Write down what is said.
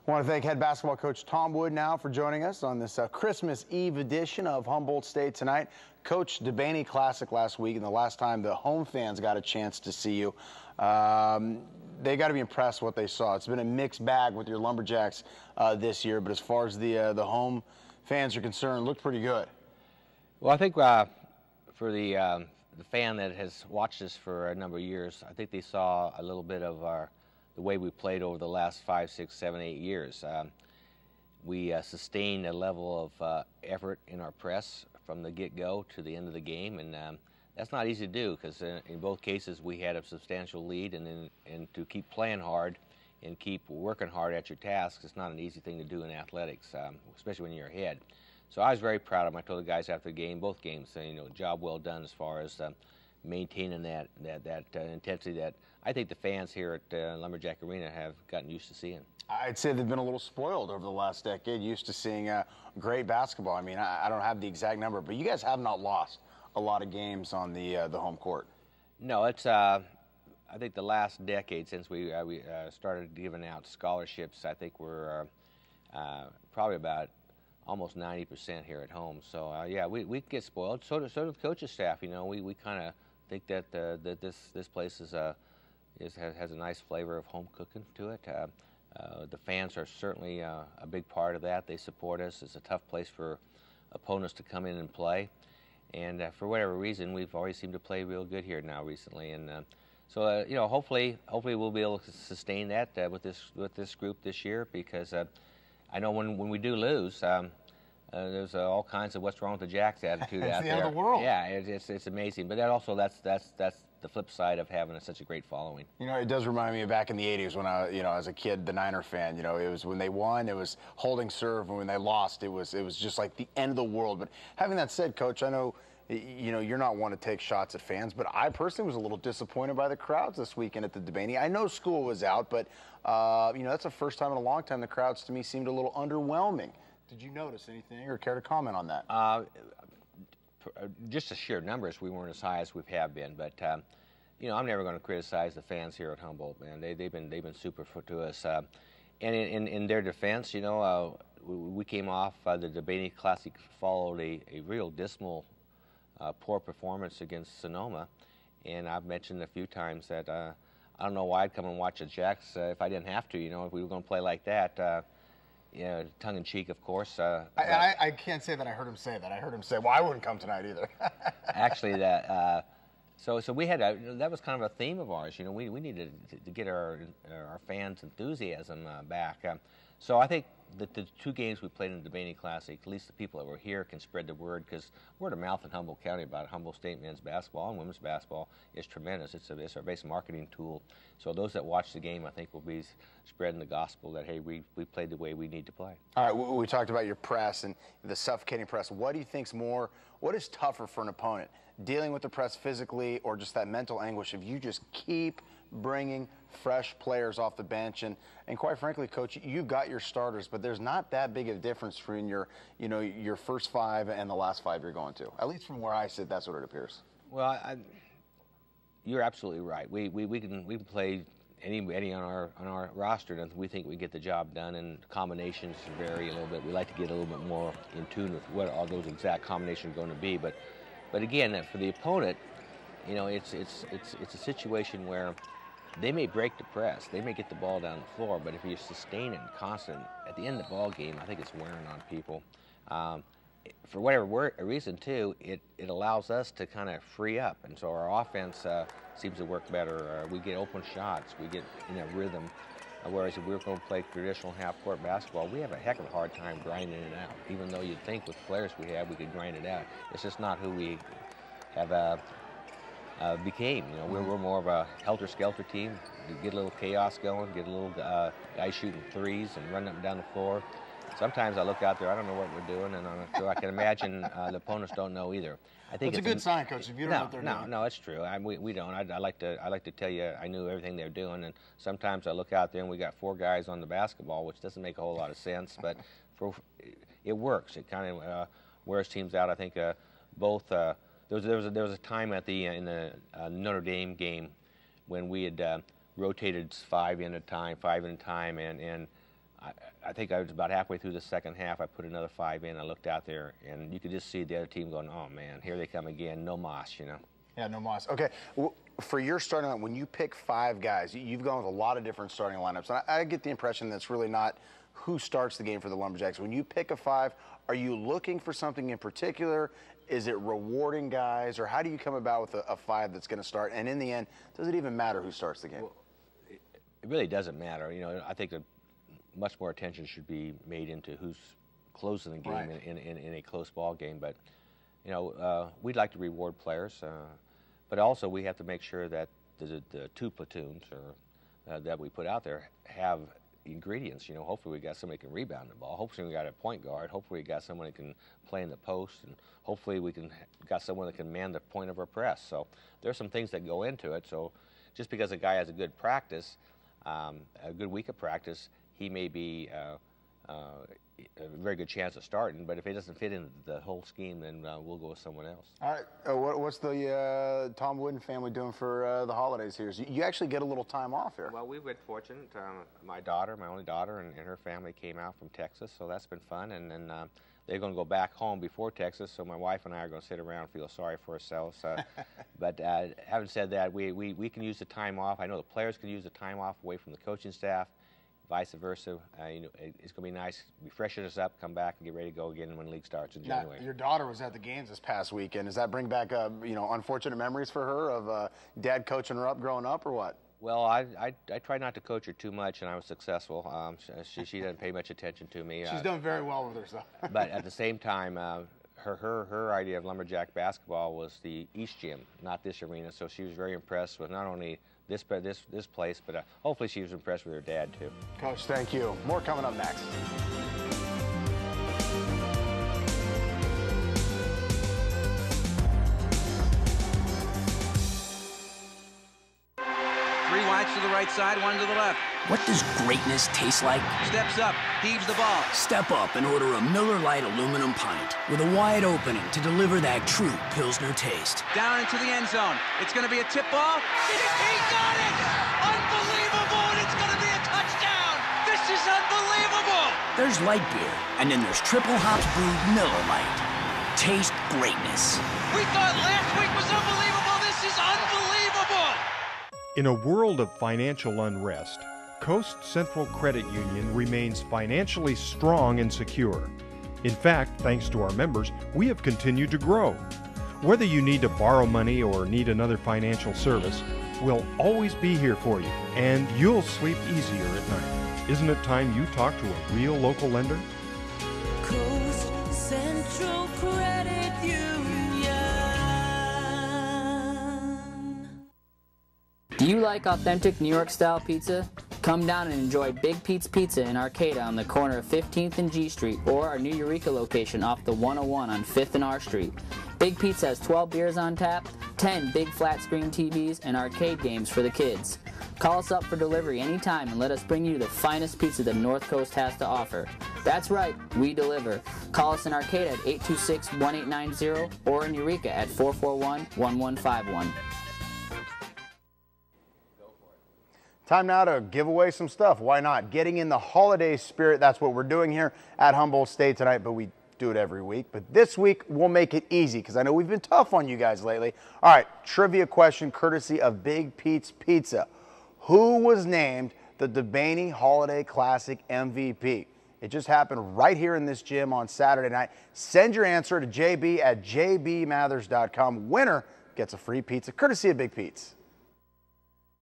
I want to thank head basketball coach Tom Wood now for joining us on this Christmas Eve edition of Humboldt State Tonight. Coach, Debaney Classic last week, and the last time the home fans got a chance to see you. They got to be impressed with what they saw. It's been a mixed bag with your Lumberjacks this year, but as far as the home fans are concerned, looked pretty good. Well, I think for the fan that has watched us for a number of years, I think they saw a little bit of the way we played over the last 5, 6, 7, 8 years. We sustained a level of effort in our press from the get-go to the end of the game, and that's not easy to do because in both cases we had a substantial lead, and to keep playing hard and keep working hard at your tasks, it's not an easy thing to do in athletics, especially when you're ahead. So I was very proud of them. I told the guys after the game, both games, job well done as far as maintaining that intensity that I think the fans here at Lumberjack Arena have gotten used to seeing. I'd say they've been a little spoiled over the last decade, used to seeing great basketball. I mean, I don't have the exact number, but you guys have not lost a lot of games on the home court. No, it's I think the last decade since we started giving out scholarships, I think we're probably about almost 90% here at home. So yeah, we get spoiled. So does the coaching staff. We kind of think that this place has a nice flavor of home cooking to it. The fans are certainly a big part of that. They support us. It's a tough place for opponents to come in and play, and for whatever reason, we've always seemed to play real good here now recently. And so hopefully we'll be able to sustain that with this group this year, because I know when we do lose, there's all kinds of what's wrong with the Jacks attitude out there. It's the end of the world. Yeah, it's amazing. But that's the flip side of having such a great following. It does remind me of back in the 80s when I, as a kid, the Niner fan, it was when they won, it was holding serve, and when they lost, it was just like the end of the world. But having that said, Coach, I know, you're not one to take shots at fans, but I personally was a little disappointed by the crowds this weekend at the Debaney. I know school was out, but, that's the first time in a long time the crowds to me seemed a little underwhelming. Did you notice anything or care to comment on that? Just the sheer numbers, we weren't as high as we have been, but I'm never going to criticize the fans here at Humboldt, man. They've been super to us. And in their defense, we came off the Debaney Classic, followed a real dismal, poor performance against Sonoma, and I've mentioned a few times that I don't know why I'd come and watch the Jacks if I didn't have to. If we were going to play like that. Tongue-in-cheek, of course. I can't say that I heard him say that. I heard him say, well, I wouldn't come tonight either. Actually, so we had that was kind of a theme of ours. We needed to get our fans' enthusiasm back. So I think that the 2 games we played in the Debaney Classic, at least the people that were here can spread the word, because word of mouth in Humboldt County about Humboldt State men's basketball and women's basketball is tremendous. It's our basic marketing tool. So those that watch the game, I think, will be spreading the gospel that, hey, we played the way we need to play. All right, we talked about your press and the suffocating press. What do you think's what is tougher for an opponent? Dealing with the press physically, or just that mental anguish if you just keep bringing fresh players off the bench? And quite frankly, Coach, you've got your starters, but there's not that big of a difference between your first 5 and the last 5 you're going to. At least from where I sit, that's what it appears. Well, you're absolutely right. We can play any on our roster, and we think we get the job done, and combinations vary a little bit. We like to get a little bit more in tune with what all those exact combinations are going to be. But again, for the opponent, it's a situation where they may break the press, they may get the ball down the floor, but if you sustain it constant, at the end of the ball game, I think it's wearing on people. For whatever reason, too, it allows us to kind of free up, and so our offense seems to work better. We get open shots, we get in a rhythm. Whereas if we were going to play traditional half-court basketball, we have a heck of a hard time grinding it out. Even though you'd think with players we have, we could grind it out. It's just not who we have became. We're more of a helter-skelter team. You get a little chaos going, get a little guys shooting threes and running up and down the floor. Sometimes I look out there, I don't know what we're doing, and so I can imagine the opponents don't know either. I think it's a good sign, Coach, if you don't know what they're doing. No, it's true. We don't. I like to tell you I knew everything they're doing, and sometimes I look out there and we got 4 guys on the basketball, which doesn't make a whole lot of sense, but it works. It kind of wears teams out. I think both. There was a time in the Notre Dame game when we had rotated 5 in a time, and I think I was about halfway through the second half. I put another 5 in. I looked out there, and you could just see the other team going, "Oh man, here they come again. No moss, you know." Yeah, no moss. Okay, for your starting line, when you pick 5 guys, you've gone with a lot of different starting lineups, and I get the impression that's really not who starts the game for the Lumberjacks. When you pick a 5, are you looking for something in particular? Is it rewarding guys, or how do you come about with a 5 that's going to start? And in the end, does it even matter who starts the game? Well, it really doesn't matter. You know, I think that much more attention should be made into who's closing the game Right. in a close ball game. But, you know, we'd like to reward players, but also we have to make sure that the 2 platoons that we put out there have ingredients. You know, hopefully we got somebody who can rebound the ball. Hopefully we got a point guard. Hopefully we got someone who can play in the post, and hopefully we got someone that can man the point of our press. So there's some things that go into it. So just because a guy has a good practice, a good week of practice, he may be a very good chance of starting, but if he doesn't fit into the whole scheme, then we'll go with someone else. All right, what's the Tom Wooden family doing for the holidays here? So you actually get a little time off here. Well, we've been fortunate. My only daughter, and her family came out from Texas, so that's been fun. And then they're going to go back home before Texas, so my wife and I are going to sit around and feel sorry for ourselves. But having said that, we can use the time off. I know the players can use the time off away from the coaching staff. Vice versa. You know, it's going to be nice. We freshen us up, come back, and get ready to go again when league starts in January. Now, your daughter was at the games this past weekend. Does that bring back, you know, unfortunate memories for her of dad coaching her up growing up, or what? Well, I try not to coach her too much, and I was successful. She doesn't pay much attention to me. She's done very well with herself. But at the same time, her idea of Lumberjack basketball was the East Gym, not this arena. So she was very impressed with not only this place, but hopefully she was impressed with her dad too. Coach, thank you. More coming up next. Three wides to the right side, 1 to the left. What does greatness taste like? Steps up, heaves the ball. Step up and order a Miller Lite aluminum pint with a wide opening to deliver that true Pilsner taste. Down into the end zone. It's going to be a tip ball. He got it! Unbelievable, and it's going to be a touchdown! This is unbelievable! There's light beer, and then there's triple hops brewed Miller Lite. Taste greatness. We thought last week was unbelievable. This is unbelievable! In a world of financial unrest, Coast Central Credit Union remains financially strong and secure. In fact, thanks to our members, we have continued to grow. Whether you need to borrow money or need another financial service, we'll always be here for you, and you'll sleep easier at night. Isn't it time you talk to a real local lender? Coast Central Credit Union. Do you like authentic New York style pizza? Come down and enjoy Big Pete's Pizza in Arcata on the corner of 15th and G Street, or our new Eureka location off the 101 on 5th and R Street. Big Pete's has 12 beers on tap, 10 big flat screen TVs, and arcade games for the kids. Call us up for delivery anytime and let us bring you the finest pizza the North Coast has to offer. That's right, we deliver. Call us in Arcata at 826-1890 or in Eureka at 441-1151. Time now to give away some stuff. Why not? Getting in the holiday spirit, that's what we're doing here at Humboldt State tonight, but we do it every week. But this week, we'll make it easy because I know we've been tough on you guys lately. All right, trivia question courtesy of Big Pete's Pizza. Who was named the DeBaney Holiday Classic MVP? It just happened right here in this gym on Saturday night. Send your answer to JB at jbmathers.com. Winner gets a free pizza courtesy of Big Pete's.